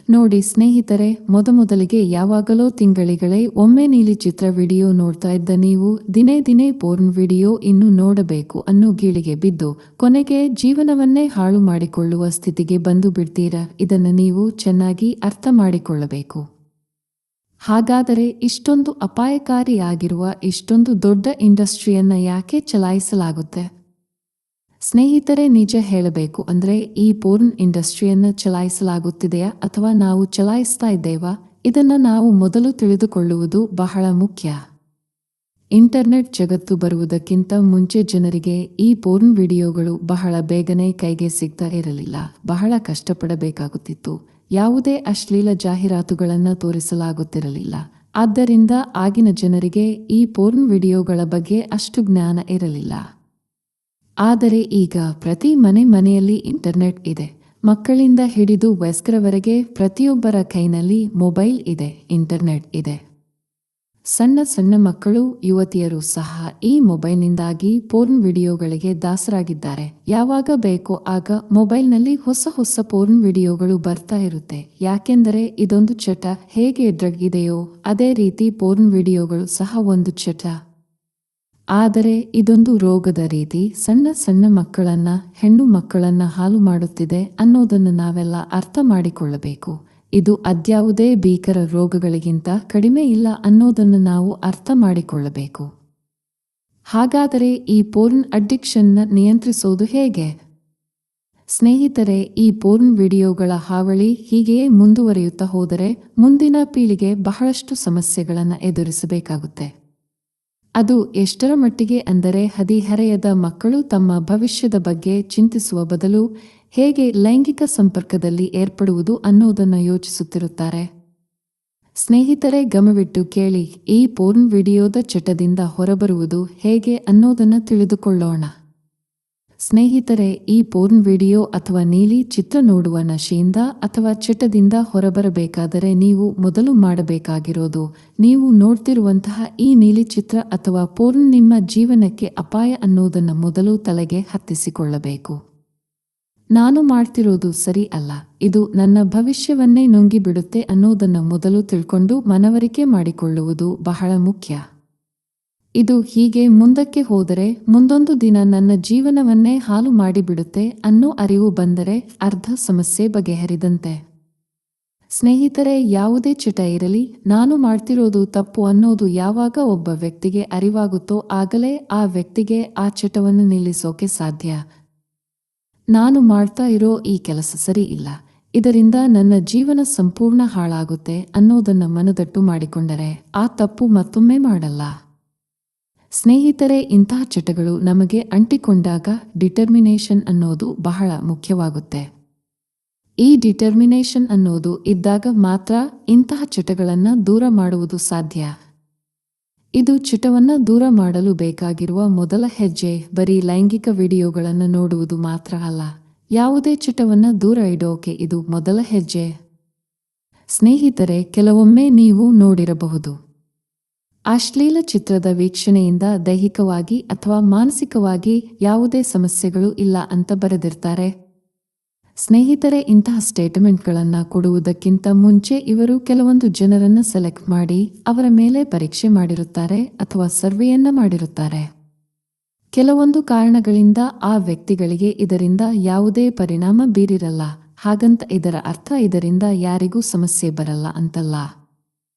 ನೋಡಿ ಸ್ನೇಹಿತರೆ, ಮೊದಲಿಗೆ ಯಾವಾಗಲೋ ತಿಂಗಳಿಗಳೇ ಒಮ್ಮೆ ನೀಲಿ ಚಿತ್ರ ವಿಡಿಯೋ ನೋಡ್ತಾ ಇದ್ದ ನೀವು ದಿನೇ ದಿನೇ ಪೋರ್ನ್ ವಿಡಿಯೋ ಇನ್ನು ನೋಡಬೇಕು ಅನ್ನೋ ಗೀಳಿಗೆ ಬಿದ್ದು ಕೊನೆಗೆ ಜೀವನವನ್ನೇ ಹಾಳು ಮಾಡಿಕೊಳ್ಳುವ ಸ್ಥಿತಿಗೆ ಬಂದು ಬಿಡ್ತೀರಾ. ಇದನ್ನು ನೀವು ಚೆನ್ನಾಗಿ ಅರ್ಥ ಮಾಡಿಕೊಳ್ಳಬೇಕು. ಹಾಗಾದರೆ ಇಷ್ಟೊಂದು ಅಪಾಯಕಾರಿಯಾಗಿರುವ ಇಷ್ಟೊಂದು ದೊಡ್ಡ ಇಂಡಸ್ಟ್ರಿಯನ್ನ ಯಾಕೆ ಚಲಾಯಿಸಲಾಗುತ್ತೆ? ಸ್ನೇಹಿತರೆ, ನಿಜ ಹೇಳಬೇಕು ಅಂದ್ರೆ ಈ ಪೋರ್ನ್ ಇಂಡಸ್ಟ್ರಿಯನ್ನ ಚಲಾಯಿಸಲಾಗುತ್ತಿದೆಯಾ ಅಥವಾ ನಾವು ಚಲಾಯಿಸ್ತಾ ಇದ್ದೇವಾ? ಇದನ್ನ ನಾವು ಮೊದಲು ತಿಳಿದುಕೊಳ್ಳುವುದು ಬಹಳ ಮುಖ್ಯ. ಇಂಟರ್ನೆಟ್ ಜಗತ್ತು ಬರುವುದಕ್ಕಿಂತ ಮುಂಚೆ ಜನರಿಗೆ ಈ ಪೋರ್ನ್ ವಿಡಿಯೋಗಳು ಬಹಳ ಬೇಗನೆ ಕೈಗೆ ಸಿಗ್ತಾ ಇರಲಿಲ್ಲ. ಬಹಳ ಕಷ್ಟಪಡಬೇಕಾಗುತ್ತಿತ್ತು. ಯಾವುದೇ ಅಶ್ಲೀಲ ಜಾಹೀರಾತುಗಳನ್ನು ತೋರಿಸಲಾಗುತ್ತಿರಲಿಲ್ಲ. ಆದ್ದರಿಂದ ಆಗಿನ ಜನರಿಗೆ ಈ ಪೋರ್ನ್ ವಿಡಿಯೋಗಳ ಬಗ್ಗೆ ಅಷ್ಟು ಜ್ಞಾನ ಇರಲಿಲ್ಲ. ಆದರೆ ಈಗ ಪ್ರತಿ ಮನೆಯಲ್ಲಿ ಇಂಟರ್ನೆಟ್ ಇದೆ. ಮಕ್ಕಳಿಂದ ಹಿಡಿದು ವಯಸ್ಕರವರೆಗೆ ಪ್ರತಿಯೊಬ್ಬರ ಕೈನಲ್ಲಿ ಮೊಬೈಲ್ ಇದೆ, ಇಂಟರ್ನೆಟ್ ಇದೆ. ಸಣ್ಣ ಮಕ್ಕಳು, ಯುವತಿಯರು ಸಹ ಈ ಮೊಬೈಲ್ನಿಂದಾಗಿ ಪೋರ್ನ್ ವಿಡಿಯೋಗಳಿಗೆ ದಾಸರಾಗಿದ್ದಾರೆ. ಯಾವಾಗ ಬೇಕೋ ಆಗ ಮೊಬೈಲ್ನಲ್ಲಿ ಹೊಸ ಪೋರ್ನ್ ವಿಡಿಯೋಗಳು ಬರ್ತಾ ಇರುತ್ತೆ. ಯಾಕೆಂದರೆ ಇದೊಂದು ಚಟ. ಹೇಗೆ ಡ್ರಗ್ ಇದೆಯೋ ಅದೇ ರೀತಿ ಪೋರ್ನ್ ವಿಡಿಯೋಗಳು ಸಹ ಒಂದು ಚಟ. ಆದರೆ ಇದೊಂದು ರೋಗದ ರೀತಿ. ಸಣ್ಣ ಮಕ್ಕಳನ್ನ, ಹೆಣ್ಣು ಮಕ್ಕಳನ್ನ ಹಾಳು ಮಾಡುತ್ತಿದೆ ಅನ್ನೋದನ್ನು ನಾವೆಲ್ಲ ಅರ್ಥ ಮಾಡಿಕೊಳ್ಳಬೇಕು. ಇದು ಅದ್ಯಾವುದೇ ಭೀಕರ ರೋಗಗಳಿಗಿಂತ ಕಡಿಮೆ ಇಲ್ಲ ಅನ್ನೋದನ್ನು ನಾವು ಅರ್ಥ ಮಾಡಿಕೊಳ್ಳಬೇಕು. ಹಾಗಾದರೆ ಈ ಪೋರ್ನ್ ಅಡಿಕ್ಷನ್ನ ನಿಯಂತ್ರಿಸೋದು ಹೇಗೆ? ಸ್ನೇಹಿತರೆ, ಈ ಪೋರ್ನ್ ವಿಡಿಯೋಗಳ ಹಾವಳಿ ಹೀಗೆಯೇ ಮುಂದುವರಿಯುತ್ತಾ ಹೋದರೆ ಮುಂದಿನ ಪೀಳಿಗೆ ಬಹಳಷ್ಟು ಸಮಸ್ಯೆಗಳನ್ನು ಎದುರಿಸಬೇಕಾಗುತ್ತೆ. ಅದು ಎಷ್ಟರ ಮಟ್ಟಿಗೆ ಅಂದರೆ ಹದಿಹರೆಯದ ಮಕ್ಕಳು ತಮ್ಮ ಭವಿಷ್ಯದ ಬಗ್ಗೆ ಚಿಂತಿಸುವ ಬದಲು ಹೇಗೆ ಲೈಂಗಿಕ ಸಂಪರ್ಕದಲ್ಲಿ ಏರ್ಪಡುವುದು ಅನ್ನೋದನ್ನು ಯೋಚಿಸುತ್ತಿರುತ್ತಾರೆ. ಸ್ನೇಹಿತರೆ, ಗಮವಿಟ್ಟು ಕೇಳಿ. ಈ ಪೋರ್ನ್ ವಿಡಿಯೋದ ಚಟದಿಂದ ಹೊರಬರುವುದು ಹೇಗೆ ಅನ್ನೋದನ್ನು ತಿಳಿದುಕೊಳ್ಳೋಣ. ಸ್ನೇಹಿತರೆ, ಈ ಪೋರ್ನ್ ವಿಡಿಯೋ ಅಥವಾ ನೀಲಿ ಚಿತ್ರ ನೋಡುವ ನಶೆಯಿಂದ ಅಥವಾ ಚಟದಿಂದ ಹೊರಬರಬೇಕಾದರೆ ನೀವು ಮೊದಲು ಮಾಡಬೇಕಾಗಿರೋದು, ನೀವು ನೋಡ್ತಿರುವಂತಹ ಈ ನೀಲಿ ಚಿತ್ರ ಅಥವಾ ಪೋರ್ನ್ ನಿಮ್ಮ ಜೀವನಕ್ಕೆ ಅಪಾಯ ಅನ್ನೋದನ್ನು ಮೊದಲು ತಲೆಗೆ ಹತ್ತಿಸಿಕೊಳ್ಳಬೇಕು. ನಾನು ಮಾಡ್ತಿರೋದು ಸರಿ ಅಲ್ಲ, ಇದು ನನ್ನ ಭವಿಷ್ಯವನ್ನೇ ನುಂಗಿಬಿಡುತ್ತೆ ಅನ್ನೋದನ್ನು ಮೊದಲು ತಿಳ್ಕೊಂಡು ಮನವರಿಕೆ ಮಾಡಿಕೊಳ್ಳುವುದು ಬಹಳ ಮುಖ್ಯ. ಇದು ಹೀಗೆ ಮುಂದಕ್ಕೆ ಹೋದರೆ ಮುಂದೊಂದು ದಿನ ನನ್ನ ಜೀವನವನ್ನೇ ಹಾಳು ಮಾಡಿಬಿಡುತ್ತೆ ಅನ್ನೋ ಅರಿವು ಬಂದರೆ ಅರ್ಧ ಸಮಸ್ಯೆ ಬಗೆಹರಿದಂತೆ. ಸ್ನೇಹಿತರೆ, ಯಾವುದೇ ಚಟ ಇರಲಿ, ನಾನು ಮಾಡ್ತಿರೋದು ತಪ್ಪು ಅನ್ನೋದು ಯಾವಾಗ ಒಬ್ಬ ವ್ಯಕ್ತಿಗೆ ಅರಿವಾಗುತ್ತೋ ಆಗಲೇ ಆ ವ್ಯಕ್ತಿಗೆ ಆ ಚಟವನ್ನು ನಿಲ್ಲಿಸೋಕೆ ಸಾಧ್ಯ. ನಾನು ಮಾಡ್ತಾ ಇರೋ ಈ ಕೆಲಸ ಸರಿ ಇಲ್ಲ, ಇದರಿಂದ ನನ್ನ ಜೀವನ ಸಂಪೂರ್ಣ ಹಾಳಾಗುತ್ತೆ ಅನ್ನೋದನ್ನ ಮನದಟ್ಟು ಮಾಡಿಕೊಂಡರೆ ಆ ತಪ್ಪು ಮತ್ತೊಮ್ಮೆ ಮಾಡಲ್ಲ. ಸ್ನೇಹಿತರೆ, ಇಂತಹ ಚಟಗಳು ನಮಗೆ ಅಂಟಿಕೊಂಡಾಗ ಡಿಟರ್ಮಿನೇಷನ್ ಅನ್ನೋದು ಬಹಳ ಮುಖ್ಯವಾಗುತ್ತೆ. ಈ ಡಿಟರ್ಮಿನೇಷನ್ ಅನ್ನೋದು ಇದ್ದಾಗ ಮಾತ್ರ ಇಂತಹ ಚಟಗಳನ್ನು ದೂರ ಮಾಡುವುದು ಸಾಧ್ಯ. ಇದು ಚಟವನ್ನು ದೂರ ಮಾಡಲು ಬೇಕಾಗಿರುವ ಮೊದಲ ಹೆಜ್ಜೆ. ಬರೀ ಲೈಂಗಿಕ ವಿಡಿಯೋಗಳನ್ನು ನೋಡುವುದು ಮಾತ್ರ ಅಲ್ಲ, ಯಾವುದೇ ಚಟವನ್ನು ದೂರ ಇಡೋಕೆ ಇದು ಮೊದಲ ಹೆಜ್ಜೆ. ಸ್ನೇಹಿತರೆ, ಕೆಲವೊಮ್ಮೆ ನೀವು ನೋಡಿರಬಹುದು, ಅಶ್ಲೀಲ ಚಿತ್ರದ ವೀಕ್ಷಣೆಯಿಂದ ದೈಹಿಕವಾಗಿ ಅಥವಾ ಮಾನಸಿಕವಾಗಿ ಯಾವುದೇ ಸಮಸ್ಯೆಗಳು ಇಲ್ಲ ಅಂತ ಬರೆದಿರ್ತಾರೆ. ಸ್ನೇಹಿತರೆ, ಇಂತಹ ಸ್ಟೇಟ್ಮೆಂಟ್ಗಳನ್ನು ಕೊಡುವುದಕ್ಕಿಂತ ಮುಂಚೆ ಇವರು ಕೆಲವೊಂದು ಜನರನ್ನು ಸೆಲೆಕ್ಟ್ ಮಾಡಿ ಅವರ ಮೇಲೆ ಪರೀಕ್ಷೆ ಮಾಡಿರುತ್ತಾರೆ ಅಥವಾ ಸರ್ವೆಯನ್ನ ಮಾಡಿರುತ್ತಾರೆ. ಕೆಲವೊಂದು ಕಾರಣಗಳಿಂದ ಆ ವ್ಯಕ್ತಿಗಳಿಗೆ ಇದರಿಂದ ಯಾವುದೇ ಪರಿಣಾಮ ಬೀರಿರಲ್ಲ. ಹಾಗಂತ ಇದರ ಅರ್ಥ ಇದರಿಂದ ಯಾರಿಗೂ ಸಮಸ್ಯೆ ಬರಲ್ಲ ಅಂತಲ್ಲ.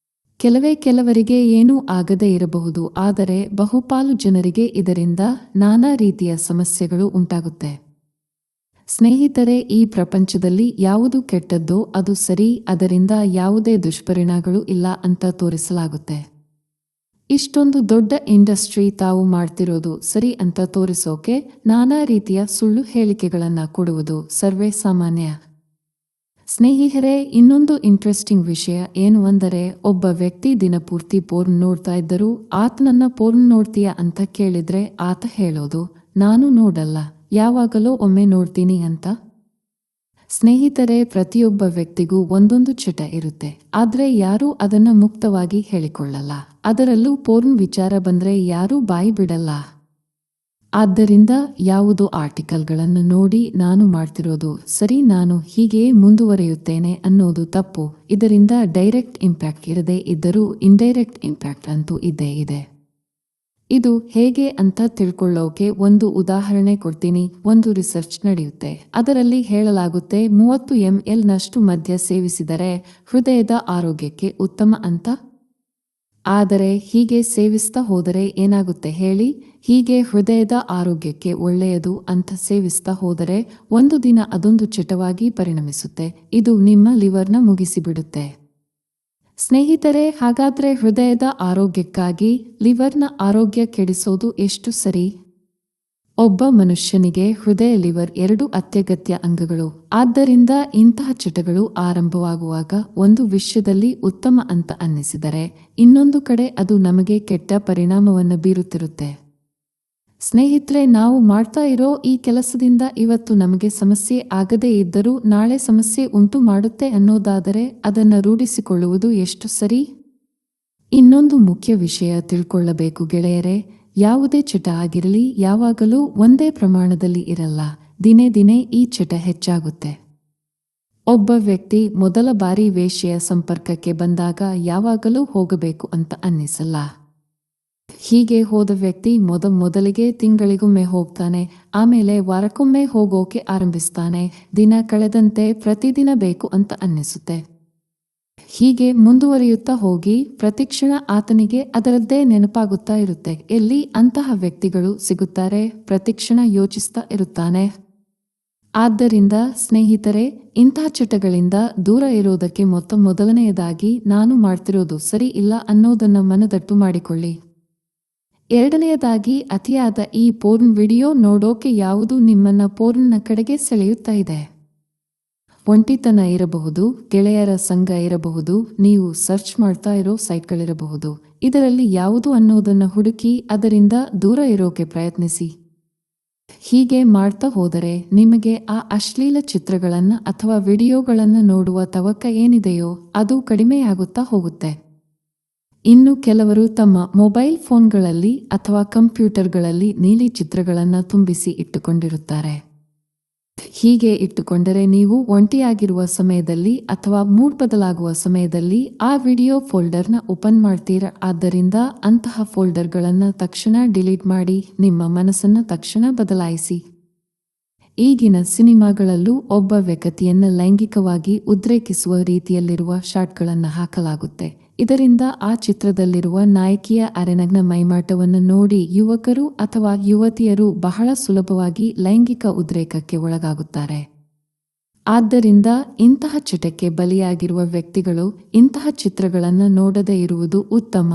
ಕೆಲವರಿಗೆ ಏನೂ ಆಗದೇ ಇರಬಹುದು, ಆದರೆ ಬಹುಪಾಲು ಜನರಿಗೆ ಇದರಿಂದ ನಾನಾ ರೀತಿಯ ಸಮಸ್ಯೆಗಳು ಉಂಟಾಗುತ್ತೆ. ಸ್ನೇಹಿತರೆ, ಈ ಪ್ರಪಂಚದಲ್ಲಿ ಯಾವುದು ಕೆಟ್ಟದ್ದೋ ಅದು ಸರಿ, ಅದರಿಂದ ಯಾವುದೇ ದುಷ್ಪರಿಣಾಮಗಳು ಇಲ್ಲ ಅಂತ ತೋರಿಸಲಾಗುತ್ತೆ. ಇಷ್ಟೊಂದು ದೊಡ್ಡ ಇಂಡಸ್ಟ್ರಿ ತಾವು ಮಾಡ್ತಿರೋದು ಸರಿ ಅಂತ ತೋರಿಸೋಕೆ ನಾನಾ ರೀತಿಯ ಸುಳ್ಳು ಹೇಳಿಕೆಗಳನ್ನು ಕೊಡುವುದು ಸರ್ವೇ ಸಾಮಾನ್ಯ. ಸ್ನೇಹಿತರೆ, ಇನ್ನೊಂದು ಇಂಟ್ರೆಸ್ಟಿಂಗ್ ವಿಷಯ ಏನು ಅಂದರೆ, ಒಬ್ಬ ವ್ಯಕ್ತಿ ದಿನಪೂರ್ತಿ ಪೋರ್ನ್ ನೋಡ್ತಾ ಇದ್ದರೂ ಆತನನ್ನ ಪೋರ್ನ್ ನೋಡ್ತೀಯಾ ಅಂತ ಕೇಳಿದ್ರೆ ಆತ ಹೇಳೋದು, ನಾನು ನೋಡಲ್ಲ, ಯಾವಾಗಲೋ ಒಮ್ಮೆ ನೋಡ್ತೀನಿ ಅಂತ. ಸ್ನೇಹಿತರೆ, ಪ್ರತಿಯೊಬ್ಬ ವ್ಯಕ್ತಿಗೂ ಒಂದೊಂದು ಚಟ ಇರುತ್ತೆ, ಆದ್ರೆ ಯಾರೂ ಅದನ್ನ ಮುಕ್ತವಾಗಿ ಹೇಳಿಕೊಳ್ಳಲ್ಲ. ಅದರಲ್ಲೂ ಪೋರ್ನ್ ವಿಚಾರ ಬಂದ್ರೆ ಯಾರೂ ಬಾಯಿ ಬಿಡಲ್ಲ. ಆದ್ದರಿಂದ ಯಾವುದೋ ಆರ್ಟಿಕಲ್ಗಳನ್ನು ನೋಡಿ ನಾನು ಮಾಡ್ತಿರೋದು ಸರಿ, ನಾನು ಹೀಗೆ ಮುಂದುವರಿಯುತ್ತೇನೆ ಅನ್ನೋದು ತಪ್ಪು. ಇದರಿಂದ ಡೈರೆಕ್ಟ್ ಇಂಪ್ಯಾಕ್ಟ್ ಇರದೇ ಇದ್ದರೂ ಇಂಡೈರೆಕ್ಟ್ ಇಂಪ್ಯಾಕ್ಟ್ ಅಂತೂ ಇದ್ದೇ ಇದೆ. ಇದು ಹೇಗೆ ಅಂತ ತಿಳ್ಕೊಳ್ಳೋಕೆ ಒಂದು ಉದಾಹರಣೆ ಕೊಡ್ತೀನಿ. ಒಂದು ರಿಸರ್ಚ್ ನಡೆಯುತ್ತೆ, ಅದರಲ್ಲಿ ಹೇಳಲಾಗುತ್ತೆ 30 ml ನಷ್ಟು ಮದ್ಯ ಸೇವಿಸಿದರೆ ಹೃದಯದ ಆರೋಗ್ಯಕ್ಕೆ ಉತ್ತಮ ಅಂತ. ಆದರೆ ಹೀಗೆ ಸೇವಿಸ್ತಾ ಹೋದರೆ ಏನಾಗುತ್ತೆ ಹೇಳಿ? ಹೀಗೆ ಹೃದಯದ ಆರೋಗ್ಯಕ್ಕೆ ಒಳ್ಳೆಯದು ಅಂತ ಸೇವಿಸ್ತಾ ಹೋದರೆ ಒಂದು ದಿನ ಅದೊಂದು ಚಟವಾಗಿ ಪರಿಣಮಿಸುತ್ತೆ. ಇದು ನಿಮ್ಮ ಲಿವರ್ನ ಮುಗಿಸಿಬಿಡುತ್ತೆ. ಸ್ನೇಹಿತರೆ, ಹಾಗಾದ್ರೆ ಹೃದಯದ ಆರೋಗ್ಯಕ್ಕಾಗಿ ಲಿವರ್ನ ಆರೋಗ್ಯ ಕೆಡಿಸೋದು ಎಷ್ಟು ಸರಿ? ಒಬ್ಬ ಮನುಷ್ಯನಿಗೆ ಹೃದಯ, ಲಿವರ್ ಎರಡು ಅತ್ಯಗತ್ಯ ಅಂಗಗಳು. ಆದ್ದರಿಂದ ಇಂತಹ ಚಟಗಳು ಆರಂಭವಾಗುವಾಗ ಒಂದು ವಿಷಯದಲ್ಲಿ ಉತ್ತಮ ಅಂತ ಅನ್ನಿಸಿದರೆ ಇನ್ನೊಂದು ಕಡೆ ಅದು ನಮಗೆ ಕೆಟ್ಟ ಪರಿಣಾಮವನ್ನು ಬೀರುತ್ತಿರುತ್ತೆ. ಸ್ನೇಹಿತರೆ, ನಾವು ಮಾಡ್ತಾ ಇರೋ ಈ ಕೆಲಸದಿಂದ ಇವತ್ತು ನಮಗೆ ಸಮಸ್ಯೆ ಆಗದೇ ಇದ್ದರೂ ನಾಳೆ ಸಮಸ್ಯೆ ಉಂಟು ಮಾಡುತ್ತೆ ಅನ್ನೋದಾದರೆ ಅದನ್ನು ರೂಢಿಸಿಕೊಳ್ಳುವುದು ಎಷ್ಟು ಸರಿ? ಇನ್ನೊಂದು ಮುಖ್ಯ ವಿಷಯ ತಿಳ್ಕೊಳ್ಳಬೇಕು ಗೆಳೆಯರೇ, ಯಾವುದೇ ಚಟ ಆಗಿರಲಿ ಯಾವಾಗಲೂ ಒಂದೇ ಪ್ರಮಾಣದಲ್ಲಿ ಇರಲ್ಲ. ದಿನೇ ದಿನೇ ಈ ಚಟ ಹೆಚ್ಚಾಗುತ್ತೆ. ಒಬ್ಬ ವ್ಯಕ್ತಿ ಮೊದಲ ಬಾರಿ ವೇಶ್ಯೆಯ ಸಂಪರ್ಕಕ್ಕೆ ಬಂದಾಗ ಯಾವಾಗಲೂ ಹೋಗಬೇಕು ಅಂತ ಅನ್ನಿಸಲ್ಲ. ಹೀಗೆ ಹೋದ ವ್ಯಕ್ತಿ ಮೊದಲಿಗೆ ತಿಂಗಳಿಗೊಮ್ಮೆ ಹೋಗ್ತಾನೆ, ಆಮೇಲೆ ವಾರಕ್ಕೊಮ್ಮೆ ಹೋಗೋಕೆ ಆರಂಭಿಸ್ತಾನೆ. ದಿನ ಕಳೆದಂತೆ ಪ್ರತಿದಿನ ಬೇಕು ಅಂತ ಅನ್ನಿಸುತ್ತೆ. ಹೀಗೆ ಮುಂದುವರಿಯುತ್ತಾ ಹೋಗಿ ಪ್ರತಿಕ್ಷಣ ಆತನಿಗೆ ಅದರದ್ದೇ ನೆನಪಾಗುತ್ತಾ ಇರುತ್ತೆ. ಎಲ್ಲಿ ಅಂತಹ ವ್ಯಕ್ತಿಗಳು ಸಿಗುತ್ತಾರೆ? ಪ್ರತಿಕ್ಷಣ ಯೋಚಿಸ್ತಾ ಇರುತ್ತಾನೆ. ಆದ್ದರಿಂದ ಸ್ನೇಹಿತರೆ, ಇಂತಹ ಚಟಗಳಿಂದ ದೂರ ಇರೋದಕ್ಕೆ ಮೊದಲನೆಯದಾಗಿ ನಾನು ಮಾಡ್ತಿರೋದು ಸರಿ ಇಲ್ಲ ಅನ್ನೋದನ್ನ ಮನದಟ್ಟು ಮಾಡಿಕೊಳ್ಳಿ. ಎರಡನೆಯದಾಗಿ, ಅತಿಯಾದ ಈ ಪೋರ್ನ್ ವಿಡಿಯೋ ನೋಡೋಕೆ ಯಾವುದು ನಿಮ್ಮನ್ನ ಪೋರ್ನ್ನ ಕಡೆಗೆ ಸೆಳೆಯುತ್ತಾ ಇದೆ? ಒಂಟಿತನ ಇರಬಹುದು, ಗೆಳೆಯರ ಸಂಘ ಇರಬಹುದು, ನೀವು ಸರ್ಚ್ ಮಾಡ್ತಾ ಇರೋ ಸೈಟ್ಗಳಿರಬಹುದು. ಇದರಲ್ಲಿ ಯಾವುದು ಅನ್ನೋದನ್ನು ಹುಡುಕಿ ಅದರಿಂದ ದೂರ ಇರೋಕೆ ಪ್ರಯತ್ನಿಸಿ. ಹೀಗೆ ಮಾಡ್ತಾ ಹೋದರೆ ನಿಮಗೆ ಆ ಅಶ್ಲೀಲ ಚಿತ್ರಗಳನ್ನು ಅಥವಾ ವಿಡಿಯೋಗಳನ್ನು ನೋಡುವ ತವಕ ಏನಿದೆಯೋ ಅದು ಕಡಿಮೆಯಾಗುತ್ತಾ ಹೋಗುತ್ತೆ. ಇನ್ನು ಕೆಲವರು ತಮ್ಮ ಮೊಬೈಲ್ ಫೋನ್ಗಳಲ್ಲಿ ಅಥವಾ ಕಂಪ್ಯೂಟರ್ಗಳಲ್ಲಿ ನೀಲಿ ಚಿತ್ರಗಳನ್ನು ತುಂಬಿಸಿ ಇಟ್ಟುಕೊಂಡಿರುತ್ತಾರೆ. ಹೀಗೆ ಇಟ್ಟುಕೊಂಡರೆ ನೀವು ಒಂಟಿಯಾಗಿರುವ ಸಮಯದಲ್ಲಿ ಅಥವಾ ಮೂಡ್ ಬದಲಾಗುವ ಸಮಯದಲ್ಲಿ ಆ ವಿಡಿಯೋ ಫೋಲ್ಡರ್ನ ಓಪನ್ ಮಾಡ್ತೀರಾ. ಆದ್ದರಿಂದ ಅಂತಹ ಫೋಲ್ಡರ್ಗಳನ್ನು ತಕ್ಷಣ ಡಿಲೀಟ್ ಮಾಡಿ ನಿಮ್ಮ ಮನಸ್ಸನ್ನು ತಕ್ಷಣ ಬದಲಾಯಿಸಿ. ಈಗಿನ ಸಿನಿಮಾಗಳಲ್ಲೂ ಒಬ್ಬ ವ್ಯಕ್ತಿಯನ್ನು ಲೈಂಗಿಕವಾಗಿ ಉದ್ರೇಕಿಸುವ ರೀತಿಯಲ್ಲಿರುವ ಶಾಟ್ಗಳನ್ನು ಹಾಕಲಾಗುತ್ತೆ. ಇದರಿಂದ ಆ ಚಿತ್ರದಲ್ಲಿರುವ ನಾಯಕಿಯ ಅರೆನಗ್ನ ಮೈಮಾಟವನ್ನು ನೋಡಿ ಯುವಕರು ಅಥವಾ ಯುವತಿಯರು ಬಹಳ ಸುಲಭವಾಗಿ ಲೈಂಗಿಕ ಉದ್ರೇಕಕ್ಕೆ ಒಳಗಾಗುತ್ತಾರೆ. ಆದ್ದರಿಂದ ಇಂತಹ ಚಟಕ್ಕೆ ಬಲಿಯಾಗಿರುವ ವ್ಯಕ್ತಿಗಳು ಇಂತಹ ಚಿತ್ರಗಳನ್ನು ನೋಡದೇ ಇರುವುದು ಉತ್ತಮ.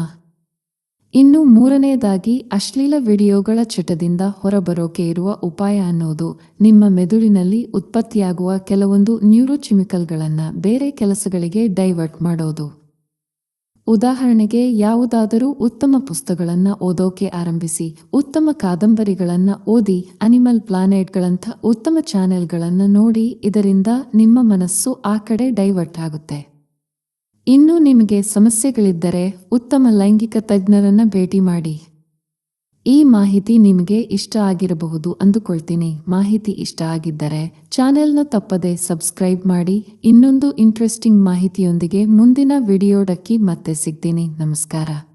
ಇನ್ನು ಮೂರನೆಯದಾಗಿ, ಅಶ್ಲೀಲ ವಿಡಿಯೋಗಳ ಚಟದಿಂದ ಹೊರಬರೋಕೆ ಇರುವ ಉಪಾಯ ಅನ್ನೋದು ನಿಮ್ಮ ಮೆದುಳಿನಲ್ಲಿ ಉತ್ಪತ್ತಿಯಾಗುವ ಕೆಲವೊಂದು ನ್ಯೂರೋಕೆಮಿಕಲ್ಗಳನ್ನು ಬೇರೆ ಕೆಲಸಗಳಿಗೆ ಡೈವರ್ಟ್ ಮಾಡೋದು. ಉದಾಹರಣೆಗೆ, ಯಾವುದಾದರೂ ಉತ್ತಮ ಪುಸ್ತಕಗಳನ್ನು ಓದೋಕೆ ಆರಂಭಿಸಿ, ಉತ್ತಮ ಕಾದಂಬರಿಗಳನ್ನು ಓದಿ, ಅನಿಮಲ್ ಪ್ಲಾನೆಟ್ಗಳಂಥ ಉತ್ತಮ ಚಾನೆಲ್ಗಳನ್ನು ನೋಡಿ. ಇದರಿಂದ ನಿಮ್ಮ ಮನಸ್ಸು ಆ ಕಡೆ ಡೈವರ್ಟ್ ಆಗುತ್ತೆ. ಇನ್ನು ನಿಮಗೆ ಸಮಸ್ಯೆಗಳಿದ್ದರೆ ಉತ್ತಮ ಲೈಂಗಿಕ ತಜ್ಞರನ್ನು ಭೇಟಿ ಮಾಡಿ. ಈ ಮಾಹಿತಿ ನಿಮಗೆ ಇಷ್ಟ ಆಗಿರಬಹುದು ಅಂದುಕೊಳ್ತೀನಿ. ಮಾಹಿತಿ ಇಷ್ಟ ಆಗಿದ್ದರೆ ಚಾನೆಲ್ನ ತಪ್ಪದೆ ಸಬ್ಸ್ಕ್ರೈಬ್ ಮಾಡಿ. ಇನ್ನೊಂದು ಇಂಟ್ರೆಸ್ಟಿಂಗ್ ಮಾಹಿತಿಯೊಂದಿಗೆ ಮುಂದಿನ ವಿಡಿಯೋಡಕ್ಕೆ ಮತ್ತೆ ಸಿಗ್ತೀನಿ. ನಮಸ್ಕಾರ.